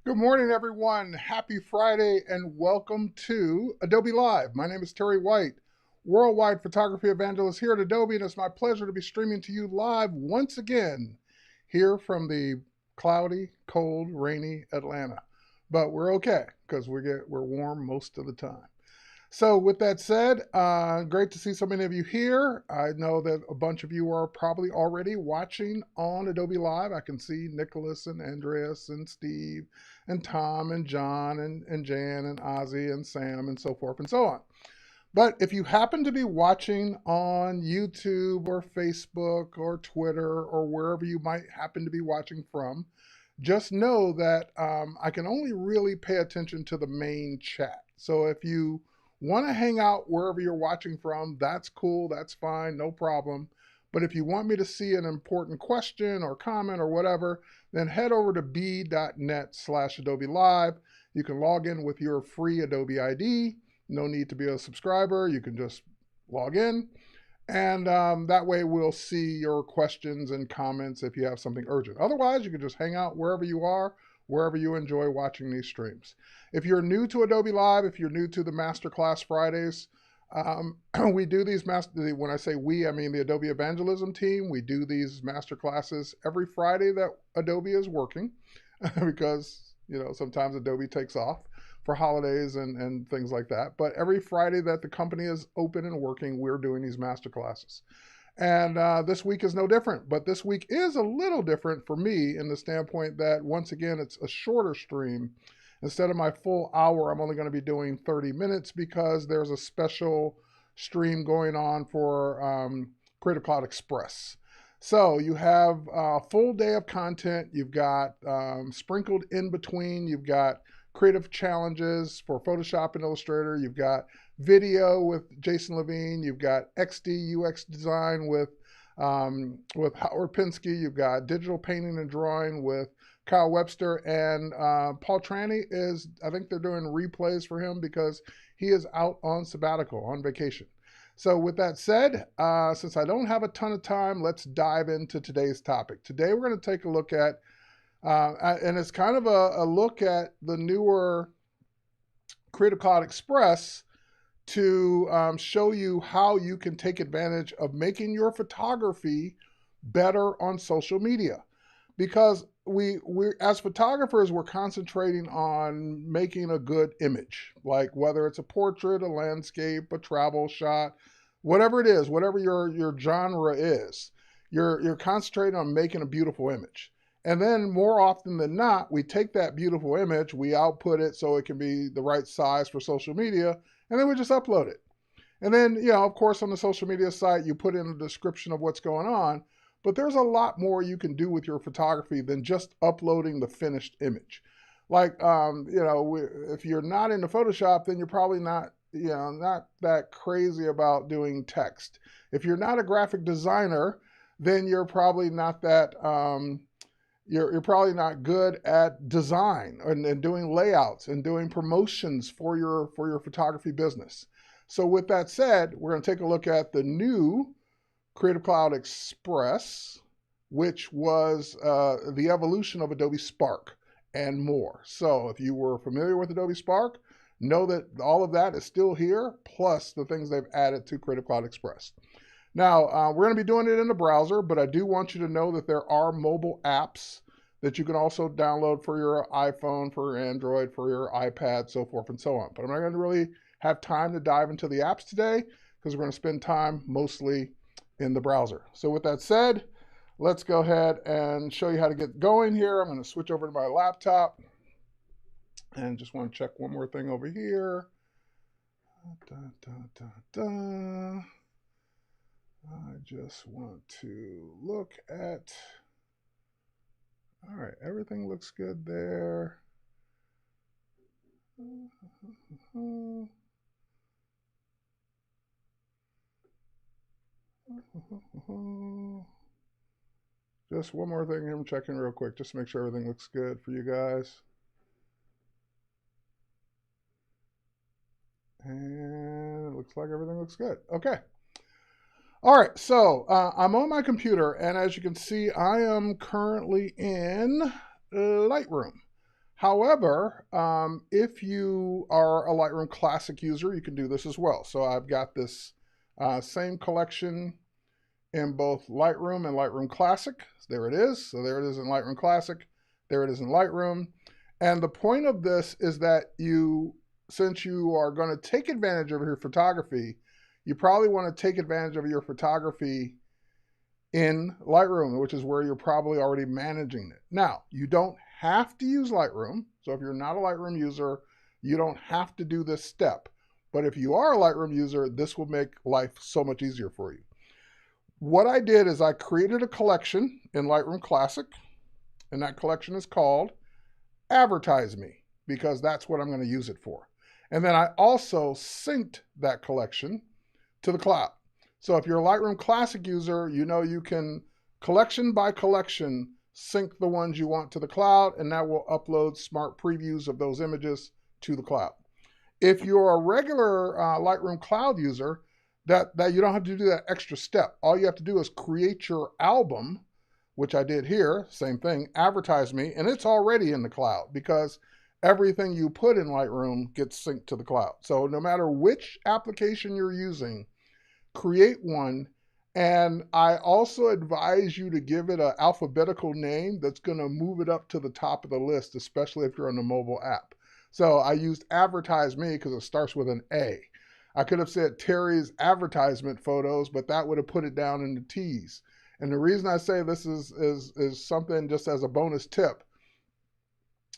Good morning, everyone. Happy Friday and welcome to Adobe Live. My name is Terry White, worldwide photography evangelist here at Adobe, and it's my pleasure to be streaming to you live once again here from the cloudy, cold, rainy Atlanta. But we're okay because we're warm most of the time. So, with that said, great to see so many of you here. I know that a bunch of you are probably already watching on Adobe Live. I can see Nicholas and Andreas and Steve and Tom and John and Jan and Ozzy and Sam and so forth and so on. But if you happen to be watching on YouTube or Facebook or Twitter or wherever you might happen to be watching from, just know that I can only really pay attention to the main chat. So if you want to hang out wherever you're watching from, that's cool, that's fine, no problem. But if you want me to see an important question or comment or whatever, then head over to b.net/Adobe Live. You can log in with your free Adobe ID. No need to be a subscriber. You can just log in. And that way we'll see your questions and comments if you have something urgent. Otherwise, you can just hang out wherever you are, wherever you enjoy watching these streams. If you're new to Adobe Live, if you're new to the Masterclass Fridays, we do these when I say we, I mean the Adobe Evangelism team. We do these masterclasses every Friday that Adobe is working because, sometimes Adobe takes off for holidays and things like that. But every Friday that the company is open and working, we're doing these master classes. And this week is no different. But this week is a little different for me in the standpoint that, once again, it's a shorter stream. Instead of my full hour, I'm only going to be doing 30 minutes because there's a special stream going on for Creative Cloud Express. So you have a full day of content. You've got sprinkled in between. You've got creative challenges for Photoshop and Illustrator. You've got video with Jason Levine. You've got XD UX design with Howard Pinsky. You've got digital painting and drawing with Kyle Webster, and Paul Tranny I think they're doing replays for him because he is out on sabbatical, on vacation. So with that said, since I don't have a ton of time, let's dive into today's topic. Today we're going to take a look at and it's kind of a look at the newer Creative Cloud Express to show you how you can take advantage of making your photography better on social media. Because we as photographers, we're concentrating on making a good image, like whether it's a portrait, a landscape, a travel shot, whatever it is, whatever your genre is, you're concentrating on making a beautiful image. And then more often than not, we take that beautiful image, we output it so it can be the right size for social media, and then we just upload it. And then, of course, on the social media site, you put in a description of what's going on, but there's a lot more you can do with your photography than just uploading the finished image. Like, if you're not into Photoshop, then you're probably not that crazy about doing text. If you're not a graphic designer, then you're probably not that, you're probably not good at design and doing layouts and doing promotions for your photography business. So with that said, we're going to take a look at the new Creative Cloud Express, which was the evolution of Adobe Spark and more. So if you were familiar with Adobe Spark, know that all of that is still here, plus the things they've added to Creative Cloud Express. Now, we're going to be doing it in the browser, but I do want you to know that there are mobile apps that you can also download for your iPhone, for your Android, for your iPad, so forth and so on. But I'm not going to really have time to dive into the apps today because we're going to spend time mostly in the browser. So with that said, let's go ahead and show you how to get going here. I'm going to switch over to my laptop and just want to check one more thing over here. I just want to look at, all right, everything looks good there. Just one more thing I'm checking real quick, just to make sure everything looks good for you guys. And it looks like everything looks good. Okay. All right, so I'm on my computer, and as you can see, I am currently in Lightroom. However, if you are a Lightroom Classic user, you can do this as well. So I've got this same collection in both Lightroom and Lightroom Classic. There it is. So there it is in Lightroom Classic. There it is in Lightroom. And the point of this is that since you are going to take advantage of your photography, you probably want to take advantage of your photography in Lightroom, which is where you're probably already managing it. Now, you don't have to use Lightroom. So if you're not a Lightroom user, you don't have to do this step. But if you are a Lightroom user, this will make life so much easier for you. What I did is I created a collection in Lightroom Classic, and that collection is called Advertise Me, because that's what I'm going to use it for. And then I also synced that collection to the cloud. So if you're a Lightroom Classic user, you know you can collection by collection sync the ones you want to the cloud, and that will upload smart previews of those images to the cloud. If you're a regular Lightroom Cloud user, that you don't have to do that extra step. All you have to do is create your album, which I did here, same thing, Advertise Me, and it's already in the cloud because everything you put in Lightroom gets synced to the cloud. So no matter which application you're using, create one. And I also advise you to give it an alphabetical name that's going to move it up to the top of the list, especially if you're on the mobile app. So I used Advertise Me because it starts with an A. I could have said Terry's advertisement photos, but that would have put it down into T's. And the reason I say this is something just as a bonus tip.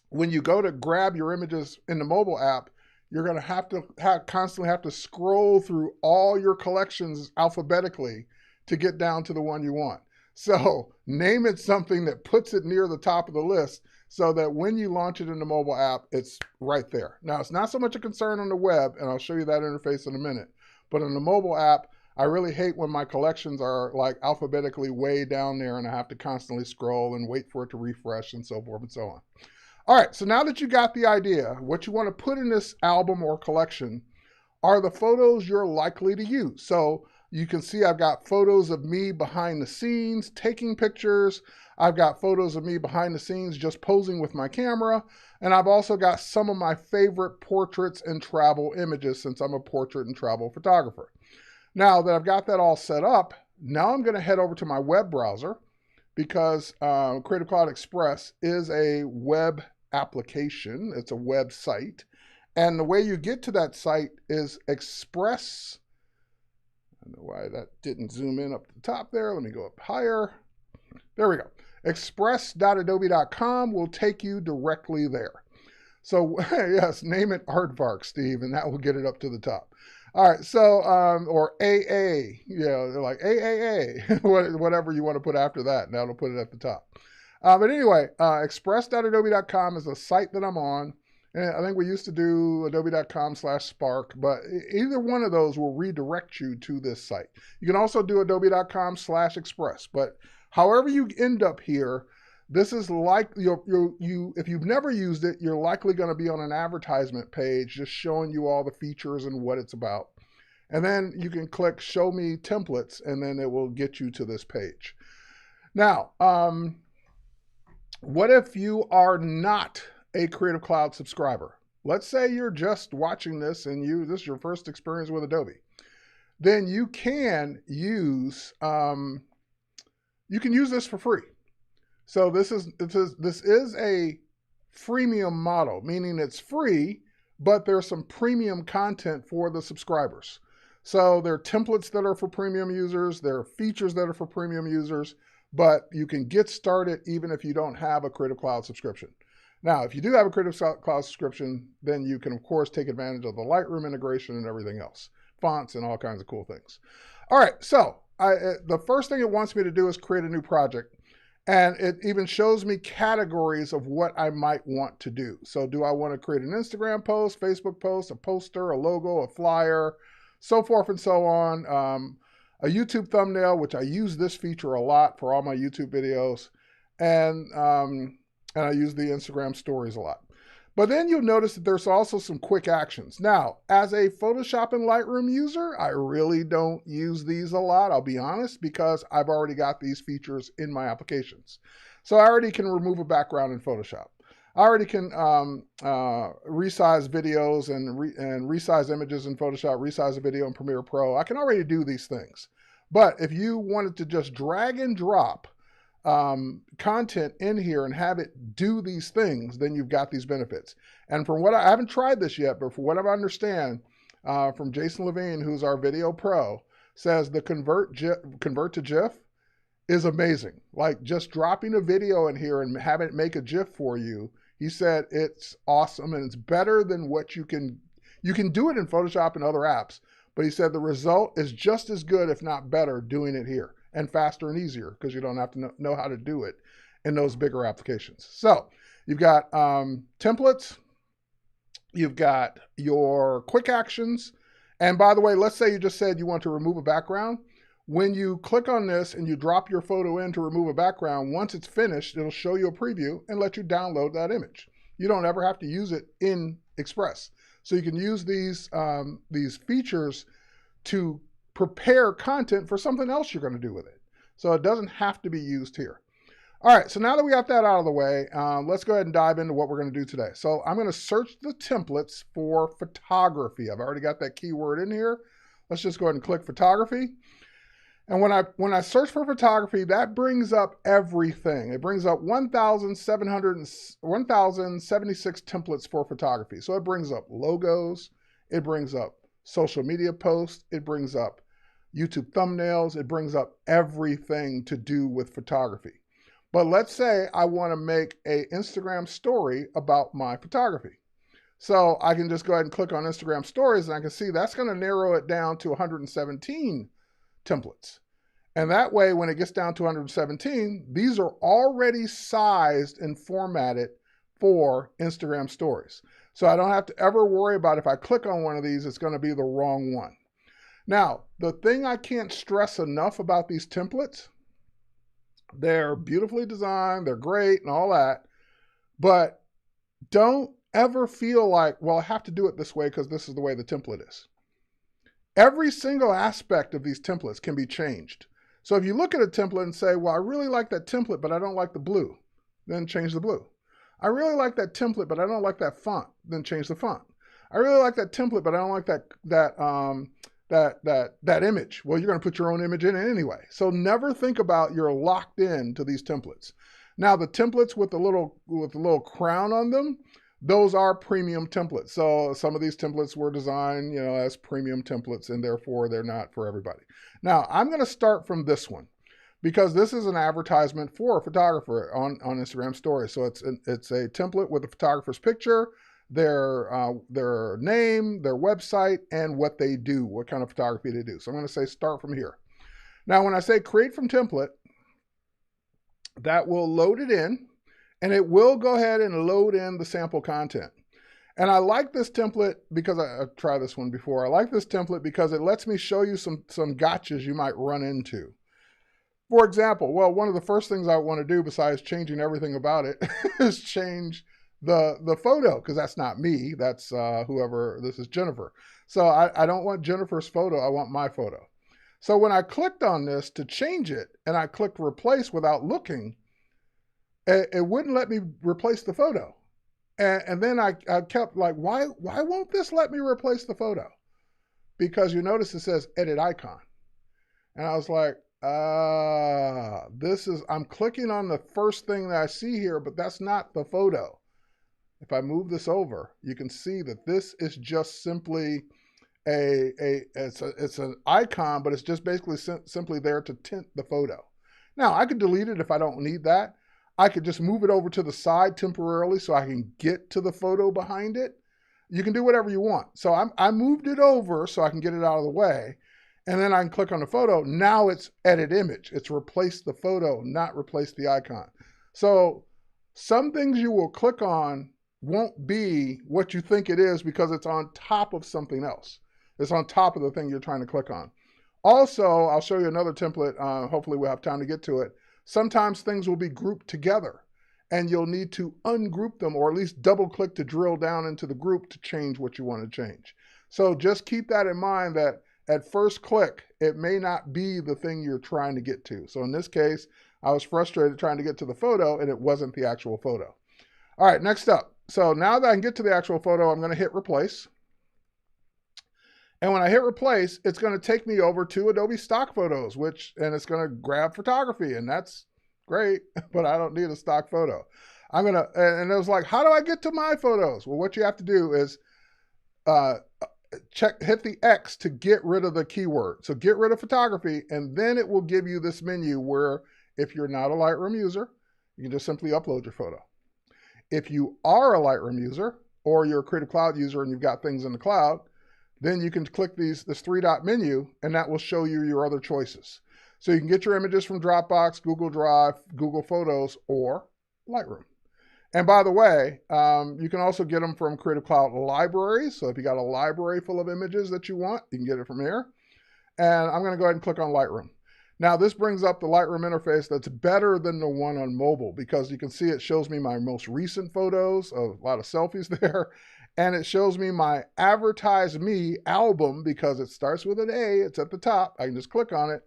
When you go to grab your images in the mobile app, you're going to constantly have to scroll through all your collections alphabetically to get down to the one you want. So name it something that puts it near the top of the list so that when you launch it in the mobile app, it's right there. Now, it's not so much a concern on the web, and I'll show you that interface in a minute. But on the mobile app, I really hate when my collections are like alphabetically way down there and I have to constantly scroll and wait for it to refresh and so forth and so on. All right, so now that you got the idea, what you want to put in this album or collection are the photos you're likely to use. So you can see I've got photos of me behind the scenes, taking pictures. I've got photos of me behind the scenes just posing with my camera. And I've also got some of my favorite portraits and travel images since I'm a portrait and travel photographer. Now that I've got that all set up, now I'm going to head over to my web browser because Creative Cloud Express is a web application. It's a website. And the way you get to that site is Express. I don't know why that didn't zoom in up to the top there. Let me go up higher. There we go. Express.adobe.com will take you directly there. So yes, name it Aardvark, Steve, and that will get it up to the top. All right, so, or AA, they're like AAA, whatever you want to put after that, and that'll put it at the top. But anyway, express.adobe.com is a site that I'm on. And I think we used to do adobe.com/spark, but either one of those will redirect you to this site. You can also do adobe.com/express, but however you end up here, this is like, if you've never used it, you're likely going to be on an advertisement page just showing you all the features and what it's about. And then you can click Show Me Templates, and then it will get you to this page. Now, what if you are not a Creative Cloud subscriber? Let's say you're just watching this and this is your first experience with Adobe. Then you can use this for free. So this is a freemium model, meaning it's free, but there's some premium content for the subscribers. So there are templates that are for premium users, there are features that are for premium users, but you can get started even if you don't have a Creative Cloud subscription. Now, if you do have a Creative Cloud subscription, then you can, of course, take advantage of the Lightroom integration and everything else, fonts and all kinds of cool things. All right, so the first thing it wants me to do is create a new project. And it even shows me categories of what I might want to do. So do I want to create an Instagram post, Facebook post, a poster, a logo, a flyer, so forth and so on. A YouTube thumbnail, which I use this feature a lot for all my YouTube videos. And I use the Instagram stories a lot. But then you'll notice that there's also some quick actions. Now, as a Photoshop and Lightroom user, I really don't use these a lot, I'll be honest, because I've already got these features in my applications. So I already can remove a background in Photoshop. I already can resize videos and resize images in Photoshop, resize a video in Premiere Pro. I can already do these things. But if you wanted to just drag and drop content in here and have it do these things, then you've got these benefits. And from what I haven't tried this yet, but from what I understand from Jason Levine, who's our video pro, says the convert to GIF is amazing. Like just dropping a video in here and having it make a GIF for you. He said it's awesome and it's better than what you can do it in Photoshop and other apps, but he said the result is just as good, if not better, doing it here, and faster and easier because you don't have to know how to do it in those bigger applications. So you've got templates, you've got your quick actions. And by the way, let's say you just said you want to remove a background. When you click on this and you drop your photo in to remove a background, once it's finished, it'll show you a preview and let you download that image. You don't ever have to use it in Express. So you can use these features to prepare content for something else you're going to do with it. So it doesn't have to be used here. All right, so now that we got that out of the way, let's go ahead and dive into what we're going to do today. So I'm going to search the templates for photography. I've already got that keyword in here. Let's just go ahead and click photography. And when I search for photography, that brings up everything. It brings up 1,076 templates for photography. So it brings up logos, it brings up social media posts, it brings up YouTube thumbnails, it brings up everything to do with photography. But let's say I want to make an Instagram story about my photography. So I can just go ahead and click on Instagram stories and I can see that's going to narrow it down to 117 templates. And that way, when it gets down to 117, these are already sized and formatted for Instagram stories. So I don't have to ever worry about if I click on one of these, it's going to be the wrong one. Now, the thing I can't stress enough about these templates, they're beautifully designed, they're great and all that, but don't ever feel like, well, I have to do it this way because this is the way the template is. Every single aspect of these templates can be changed. So if you look at a template and say, well, I really like that template, but I don't like the blue, then change the blue. I really like that template, but I don't like that font, then change the font. I really like that template, but I don't like that image. Well, you're going to put your own image in it anyway. So never think about you're locked in to these templates. Now the templates with the little crown on them, those are premium templates. So some of these templates were designed, as premium templates, and therefore they're not for everybody. Now I'm going to start from this one because this is an advertisement for a photographer on Instagram stories. So it's a template with a photographer's picture, their name, their website, and what they do, what kind of photography they do. So I'm going to say start from here. Now when I say create from template, that will load it in. And it will go ahead and load in the sample content. And I like this template because I've tried this one before. I like this template because it lets me show you some gotchas you might run into. For example, well, one of the first things I want to do besides changing everything about it is change the photo, because that's not me. That's whoever, this is Jennifer. So I don't want Jennifer's photo. I want my photo. So when I clicked on this to change it and I clicked replace without looking, it wouldn't let me replace the photo. And then I kept like, why won't this let me replace the photo? Because you notice it says edit icon. And I was like, I'm clicking on the first thing that I see here, but that's not the photo. If I move this over, you can see that this is just simply it's an icon, but it's just basically simply there to tint the photo. Now I could delete it if I don't need that. I could just move it over to the side temporarily so I can get to the photo behind it. You can do whatever you want. So I moved it over so I can get it out of the way. And then I can click on the photo. Now it's edit image. It's replace the photo, not replace the icon. So some things you will click on won't be what you think it is because it's on top of something else. It's on top of the thing you're trying to click on. Also, I'll show you another template. Hopefully we'll have time to get to it. Sometimes things will be grouped together and you'll need to ungroup them or at least double click to drill down into the group to change what you want to change. So just keep that in mind that at first click, it may not be the thing you're trying to get to. So in this case, I was frustrated trying to get to the photo and it wasn't the actual photo. All right, next up. So now that I can get to the actual photo, I'm going to hit replace. And when I hit replace, it's going to take me over to Adobe stock photos, and it's going to grab photography, and that's great, but I don't need a stock photo. And it was like, how do I get to my photos? Well, what you have to do is hit the X to get rid of the keyword. So get rid of photography, and then it will give you this menu where if you're not a Lightroom user, you can just simply upload your photo. If you are a Lightroom user, or you're a Creative Cloud user and you've got things in the cloud, then you can click this 3-dot menu, and that will show you your other choices. So you can get your images from Dropbox, Google Drive, Google Photos, or Lightroom. And by the way, you can also get them from Creative Cloud libraries. So if you got a library full of images that you want, you can get it from here. And I'm going to go ahead and click on Lightroom. Now this brings up the Lightroom interface that's better than the one on mobile, because you can see it shows me my most recent photos, a lot of selfies there. And it shows me my Advertise Me album, because it starts with an A, it's at the top. I can just click on it,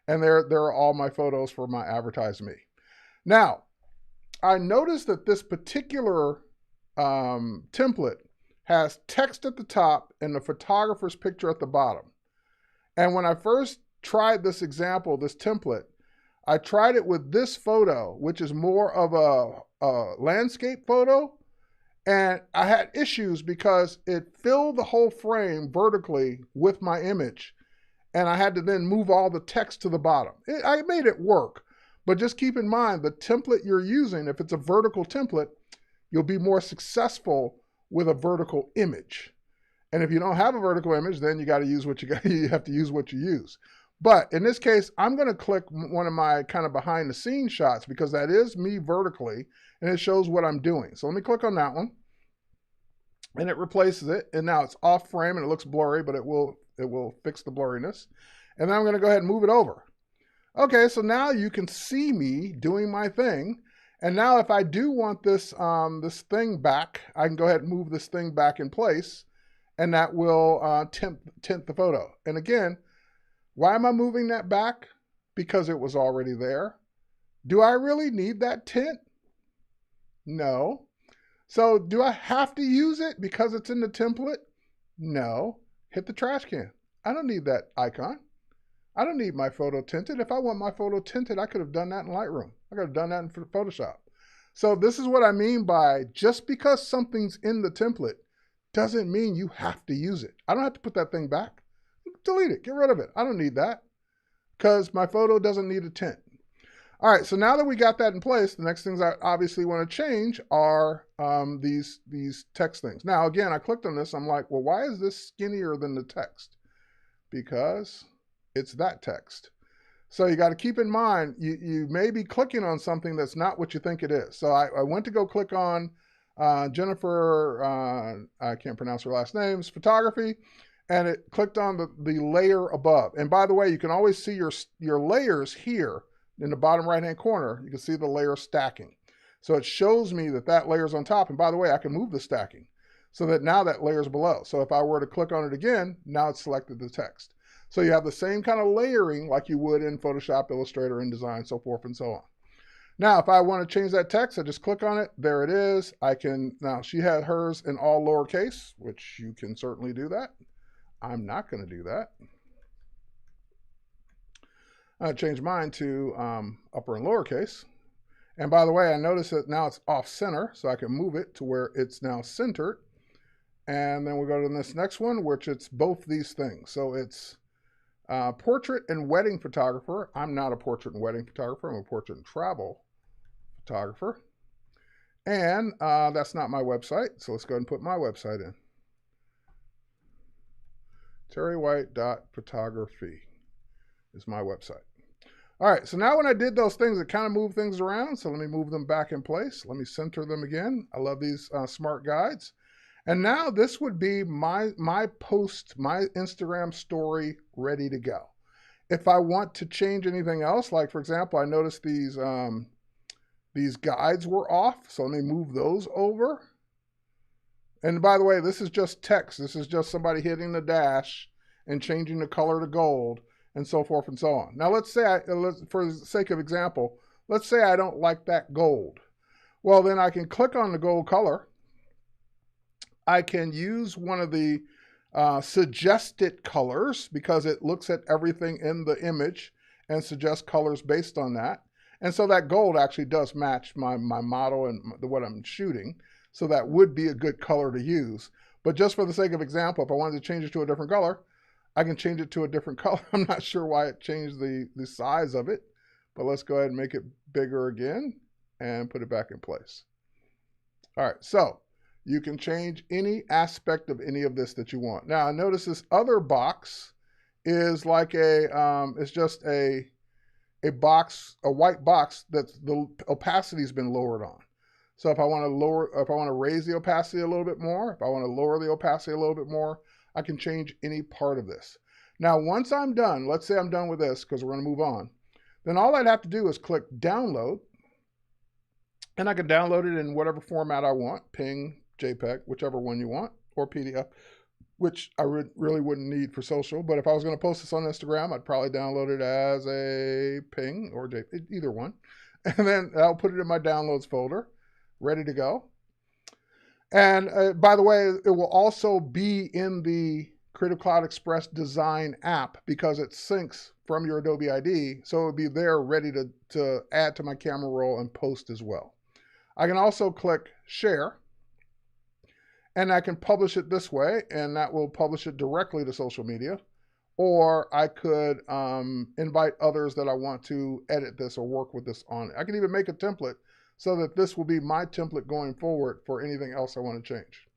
and there are all my photos for my Advertise Me. Now, I noticed that this particular template has text at the top and the photographer's picture at the bottom. And when I first tried this example, this template, I tried it with this photo, which is more of a landscape photo. And I had issues because it filled the whole frame vertically with my image. And I had to then move all the text to the bottom. I made it work, but just keep in mind the template you're using, if it's a vertical template, you'll be more successful with a vertical image. And if you don't have a vertical image, then you got to use what you got. You have to use what you use. But in this case, I'm going to click one of my kind of behind the scenes shots, because that is me vertically, and it shows what I'm doing. So let me click on that one, and it replaces it. And now it's off frame and it looks blurry, but it will fix the blurriness. And then I'm going to go ahead and move it over. Okay, so now you can see me doing my thing. And now if I do want this, this thing back, I can go ahead and move this thing back in place, and that will tint the photo. And again, why am I moving that back? Because it was already there. Do I really need that tint? No. So do I have to use it because it's in the template? No. Hit the trash can. I don't need that icon. I don't need my photo tinted. If I want my photo tinted, I could have done that in Lightroom. I could have done that in Photoshop. So this is what I mean by just because something's in the template doesn't mean you have to use it. I don't have to put that thing back. Delete it. Get rid of it. I don't need that because my photo doesn't need a tint. All right, so now that we got that in place, the next things I obviously want to change are these text things. Now, again, I clicked on this. I'm like, well, why is this skinnier than the text? Because it's that text. So you got to keep in mind, you may be clicking on something that's not what you think it is. So I went to go click on Jennifer, I can't pronounce her last name's photography, and it clicked on the layer above. And by the way, you can always see your layers here in the bottom right-hand corner. You can see the layer stacking. So it shows me that layer's on top. And by the way, I can move the stacking so that now that layer's below. So if I were to click on it again, now it's selected the text. So you have the same kind of layering like you would in Photoshop, Illustrator, InDesign, so forth and so on. Now, if I want to change that text, I just click on it. There it is. Now she had hers in all lowercase, which you can certainly do that. I'm not going to do that. I change mine to upper and lowercase. And by the way, I notice that now it's off center, so I can move it to where it's now centered. And then we go to this next one, which it's both these things. So it's portrait and wedding photographer. I'm not a portrait and wedding photographer. I'm a portrait and travel photographer. And that's not my website. So let's go ahead and put my website in. terrywhite.photography is my website. All right, so now when I did those things, it kind of moved things around. So let me move them back in place. Let me center them again. I love these smart guides. And now this would be my post, my Instagram story ready to go. If I want to change anything else, like for example, I noticed these guides were off. So let me move those over. And by the way, this is just text. This is just somebody hitting the dash and changing the color to gold and so forth and so on. Now let's say, for the sake of example, let's say I don't like that gold. Well, then I can click on the gold color. I can use one of the suggested colors because it looks at everything in the image and suggests colors based on that. And so that gold actually does match my model and what I'm shooting. So that would be a good color to use. But just for the sake of example, if I wanted to change it to a different color, I can change it to a different color. I'm not sure why it changed the size of it, but let's go ahead and make it bigger again and put it back in place. All right, so you can change any aspect of any of this that you want. Now, notice this other box is like it's just a box, a white box that the opacity has been lowered on. So if I want to raise the opacity a little bit more, if I want to lower the opacity a little bit more, I can change any part of this. Now, once I'm done, let's say I'm done with this because we're going to move on, then all I'd have to do is click download, and I can download it in whatever format I want, PNG, JPEG, whichever one you want, or PDF, which I really wouldn't need for social. But if I was going to post this on Instagram, I'd probably download it as a PNG or JPEG, either one. And then I'll put it in my downloads folder, ready to go. And by the way, it will also be in the Creative Cloud Express design app because it syncs from your Adobe ID. So it would be there ready to add to my camera roll and post as well. I can also click share, and I can publish it this way, and that will publish it directly to social media. Or I could invite others that I want to edit this or work with this on. I can even make a template so that this will be my template going forward for anything else I want to change.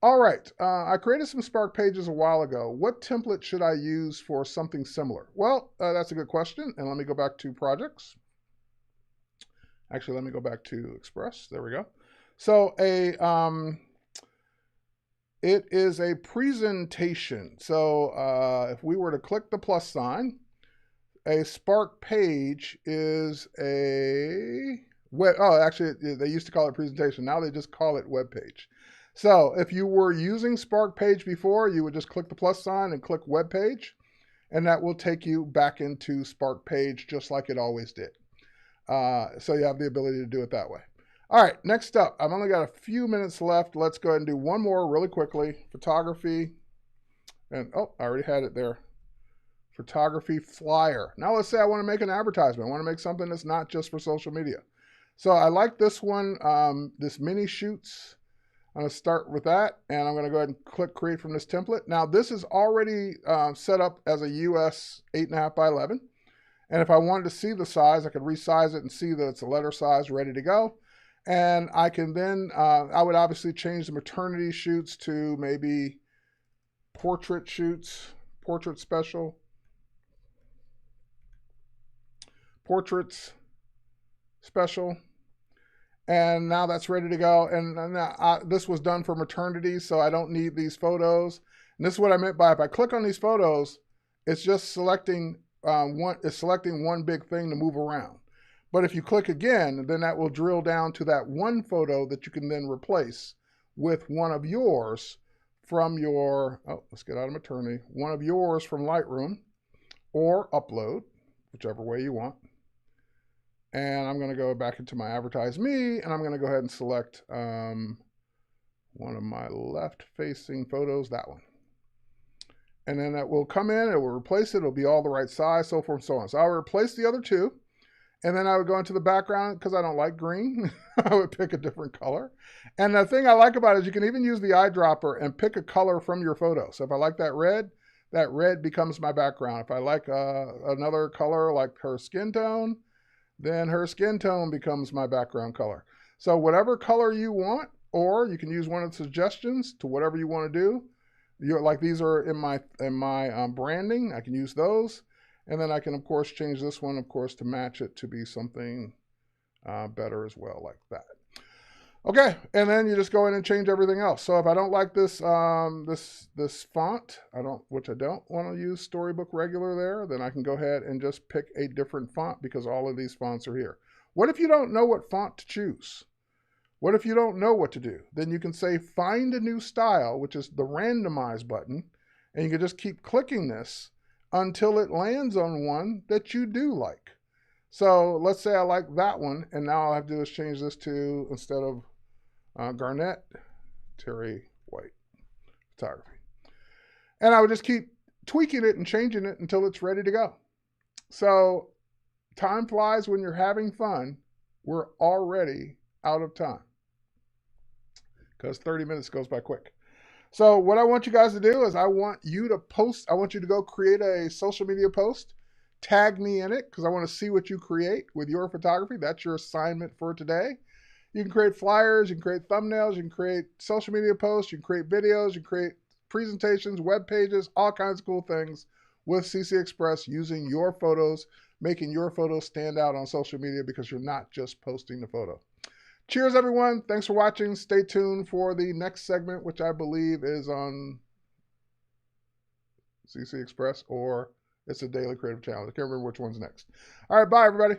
All right, I created some Spark pages a while ago. What template should I use for something similar? Well, that's a good question, and let me go back to projects. Actually, let me go back to Express. There we go. So it is a presentation. So if we were to click the plus sign, a Spark page is a web. Oh, actually, they used to call it presentation. Now they just call it web page. So if you were using Spark page before, you would just click the plus sign and click web page, and that will take you back into Spark page just like it always did. So you have the ability to do it that way. All right, next up, I've only got a few minutes left. Let's go ahead and do one more really quickly. Photography, and oh, I already had it there. Photography flyer. Now let's say I want to make an advertisement. I want to make something that's not just for social media. So I like this one, this mini shoots. I'm going to start with that, and I'm going to go ahead and click create from this template. Now this is already set up as a US 8.5 by 11. And if I wanted to see the size, I could resize it and see that it's a letter size ready to go. And I can then, I would obviously change the maternity shoots to maybe portrait shoots, portrait special, portraits special. And now that's ready to go. And this was done for maternity, so I don't need these photos. And this is what I meant by if I click on these photos, it's just selecting one big thing to move around. But if you click again, then that will drill down to that one photo that you can then replace with one of yours from your, oh, let's get out of maternity, one of yours from Lightroom or upload, whichever way you want. And I'm going to go back into my Advertise Me, and I'm going to go ahead and select one of my left-facing photos, that one. And then that will come in, it will replace it, it'll be all the right size, so forth and so on. So I'll replace the other two, and then I would go into the background, because I don't like green, I would pick a different color. And the thing I like about it is you can even use the eyedropper and pick a color from your photo. So if I like that red becomes my background. If I like another color like her skin tone, then her skin tone becomes my background color. So whatever color you want, or you can use one of the suggestions to whatever you want to do. Like these are in my branding, I can use those. And then I can, of course, change this one, of course, to match it to be something better as well, like that. Okay, and then you just go in and change everything else. So if I don't like this this font, which I don't want to use Storybook Regular there, then I can go ahead and just pick a different font because all of these fonts are here. What if you don't know what font to choose? What if you don't know what to do? Then you can say find a new style, which is the randomize button, and you can just keep clicking this until it lands on one that you do like. So let's say I like that one, and now all I have to do is change this to, instead of Garnett, Terry White Photography. And I would just keep tweaking it and changing it until it's ready to go. So time flies when you're having fun. We're already out of time because 30 minutes goes by quick. So what I want you guys to do is I want you to go create a social media post, tag me in it because I want to see what you create with your photography. That's your assignment for today. You can create flyers, you can create thumbnails, you can create social media posts, you can create videos, you can create presentations, web pages, all kinds of cool things with CC Express using your photos, making your photos stand out on social media because you're not just posting the photo. Cheers, everyone. Thanks for watching. Stay tuned for the next segment, which I believe is on CC Express or it's a daily creative challenge. I can't remember which one's next. All right, bye, everybody.